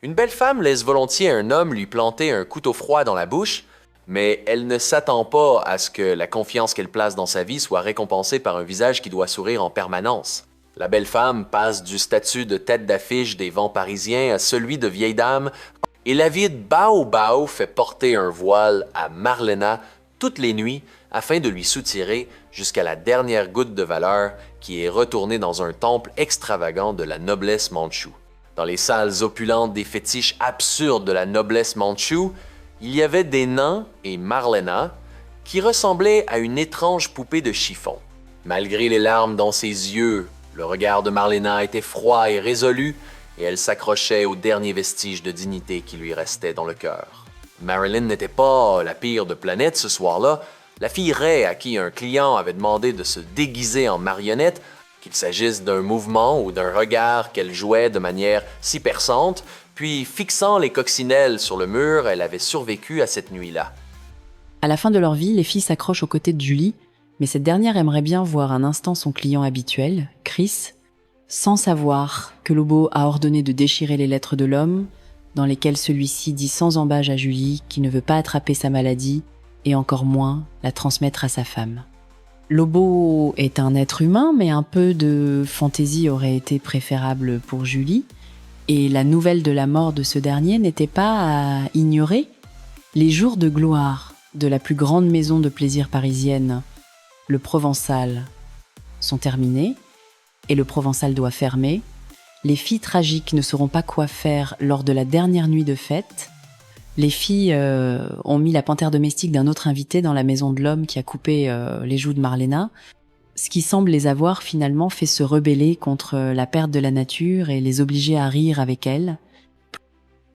Une belle femme laisse volontiers un homme lui planter un couteau froid dans la bouche, mais elle ne s'attend pas à ce que la confiance qu'elle place dans sa vie soit récompensée par un visage qui doit sourire en permanence. La belle femme passe du statut de tête d'affiche des vents parisiens à celui de vieille dame, et l'avide Bao Bao fait porter un voile à Marlena toutes les nuits afin de lui soutirer jusqu'à la dernière goutte de valeur qui est retournée dans un temple extravagant de la noblesse mandchoue. Dans les salles opulentes des fétiches absurdes de la noblesse mandchoue, il y avait des nains et Marlena qui ressemblaient à une étrange poupée de chiffon. Malgré les larmes dans ses yeux, le regard de Marlena était froid et résolu et elle s'accrochait aux derniers vestiges de dignité qui lui restaient dans le cœur. Marilyn n'était pas la pire de planète ce soir-là. La fille raie à qui un client avait demandé de se déguiser en marionnette, qu'il s'agisse d'un mouvement ou d'un regard qu'elle jouait de manière si perçante, puis fixant les coccinelles sur le mur, elle avait survécu à cette nuit-là. À la fin de leur vie, les filles s'accrochent aux côtés de Julie, mais cette dernière aimerait bien voir un instant son client habituel, Chris, sans savoir que Lobo a ordonné de déchirer les lettres de l'homme, dans lesquelles celui-ci dit sans embâche à Julie qu'il ne veut pas attraper sa maladie et encore moins la transmettre à sa femme. Lobo est un être humain, mais un peu de fantaisie aurait été préférable pour Julie, et la nouvelle de la mort de ce dernier n'était pas à ignorer. Les jours de gloire de la plus grande maison de plaisir parisienne, le Provençal, sont terminés, et le Provençal doit fermer. Les filles tragiques ne sauront pas quoi faire lors de la dernière nuit de fête. Les filles ont mis la panthère domestique d'un autre invité dans la maison de l'homme qui a coupé les joues de Marlena, ce qui semble les avoir finalement fait se rebeller contre la perte de la nature et les obliger à rire avec elle.